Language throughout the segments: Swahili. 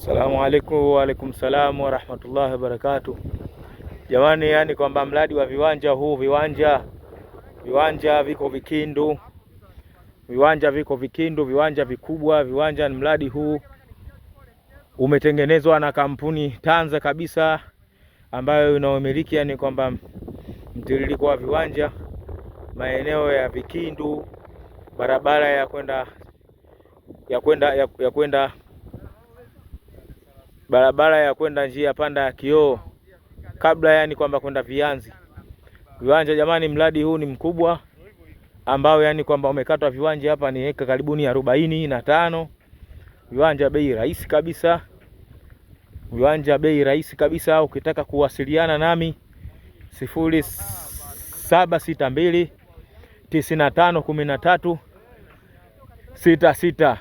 Assalamu alaikum. Wa alaikum salam wa rahmatullahi wa barakatuh. Jamani, yani kwamba mradi wa viwanja huu, viwanja viko Vikindu, viwanja vikubwa, viwanja ni mradi huu umetengenezwa na kampuni Tanza kabisa ambayo inaomiliki yani kwamba mtiririko wa viwanja maeneo ya Vikindu, barabara ya kwenda njia panda ya Kioo, kabla yani kwamba kwenda Vianzi. Viwanja jamani, mradi huu ni mkubwa ambao yani kwamba umekatwa viwanja hapa ni eka karibuni 45. Viwanja bei rahisi kabisa, Ukitaka kuwasiliana nami 0762 95 13 66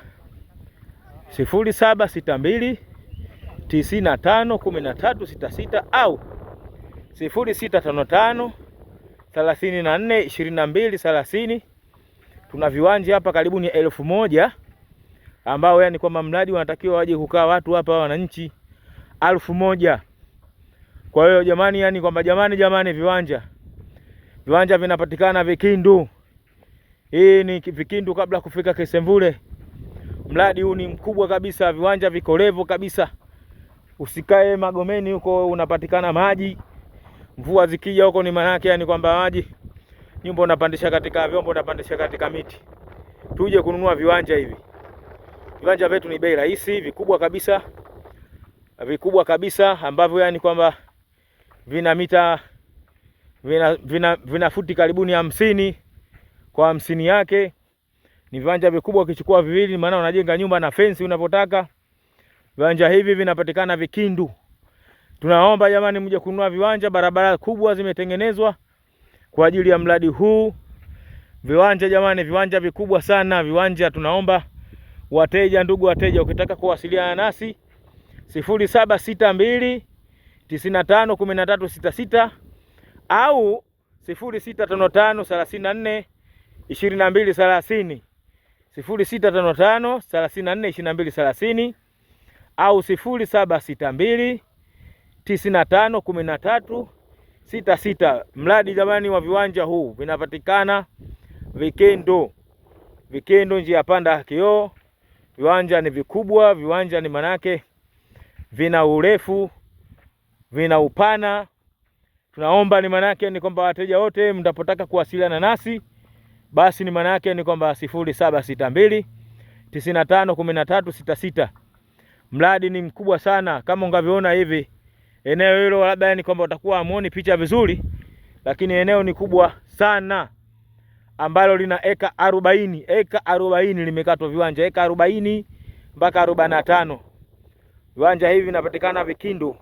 0762 951366 au 0655 34 22 30. Tuna viwanja hapa karibu ni 1000 ambao yani kwamba mradi wanatakiwa waje kukaa watu hapa wananchi 1000. Kwa hiyo jamani, yani kwamba jamani viwanja vinapatikana Vikindu. Hii ni Vikindu kabla kufika Kesemvule. Mradi huu ni mkubwa kabisa, viwanja viko level kabisa. Usikae Magomeni huko unapatikana maji. Mvua zikija huko ni manake yani kwamba maji. Nyumba unapandisha katika vyombo, unapandisha katika miti. Tuje kununua viwanja hivi. Viwanja vyetu ni bei rahisi, vikubwa kabisa ambavyo yani kwamba vina futi karibuni 50 kwa 50 yake. Ni viwanja vikubwa, ukichukua viwili maana unajenga nyumba na fence unapotaka. Viwanja hivi vinapatikana Vikindu. Tunaomba jamani mje kununua viwanja, barabara kubwa zimetengenezwa kwa ajili ya mradi huu. Viwanja jamani, viwanja vikubwa sana, viwanja tunaomba ndugu wateja, ukitaka kuwasiliana nasi 0762 95 1366 au 0655 34 22 30 0655 34 22 30 au 0762 95 13 66. Mradi jamani wa viwanja huu vinapatikana Vikindu njia panda ya Kioo. Viwanja ni vikubwa, viwanja ni manake vina urefu, vina upana. Tunaomba ni manake ni kwamba wateja wote mtapotaka kuwasiliana nasi basi ni manake ni kwamba 0762 95 13 66. Mradi ni mkubwa sana kama ungavyoona hivi. Eneo hilo labda ni kwamba utakuwa hamuoni picha vizuri, lakini eneo ni kubwa sana ambalo lina eka 40 limekatwa viwanja eka 40 mpaka 45. Viwanja hivi vinapatikana Vikindu.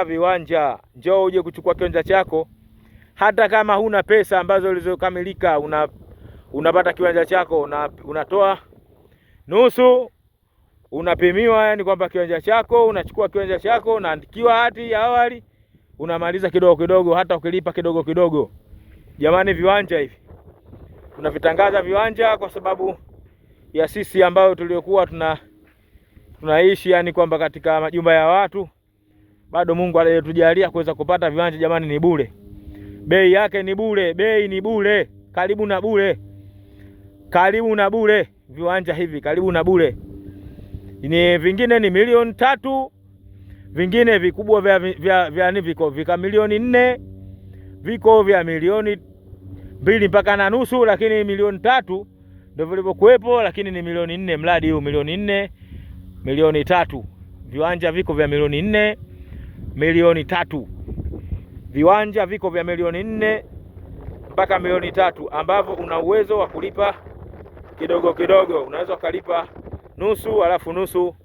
Viwanja njoo uje kuchukua kiwanja chako, hata kama huna pesa ambazo zilizokamilika, unapata kiwanja chako, unatoa nusu, unapimiwa yani kwamba kiwanja chako, unachukua kiwanja chako, unaandikiwa hati ya awali, unamaliza kidogo, hata ukilipa kidogo. Jamani, viwanja hivi tunavitangaza viwanja kwa sababu ya sisi ambao tuliokuwa tunaishi yani kwamba katika majumba ya watu, bado Mungu aliyetujalia kuweza kupata viwanja jamani ni bure. Bei yake ni bure, karibu na bure. Viwanja hivi karibu na bure. Ni vingine ni 3 milioni, vingine vikubwa vya viko vika 4 milioni, viko vya 2 milioni mpaka na nusu, lakini 3 milioni ndio vilivyokuepo, lakini ni 4 milioni. Mradi huu 4 milioni, 3 milioni. Viwanja viko vya 4 milioni, 3 milioni. Viwanja viko vya 4 milioni mpaka 3 milioni ambavyo una uwezo wa kulipa kidogo. Unaweza ukalipa nusu, alafu nusu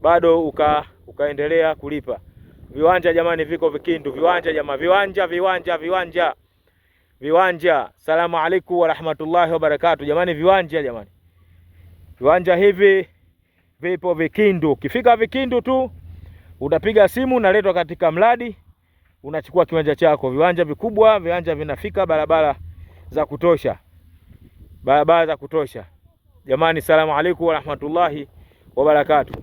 bado ukaendelea kulipa. Viwanja jamani viko Vikindu. Viwanja. Salamu alaikum wa rahmatullahi wa barakatuh. Jamani, viwanja hivi vipo Vikindu. Ukifika Vikindu tu utapiga simu, unaletwa katika mradi, unachukua kiwanja chako. Viwanja vikubwa, viwanja vinafika barabara za kutosha. Jamani, salamu alaikum wa rahmatullahi wa barakatuh.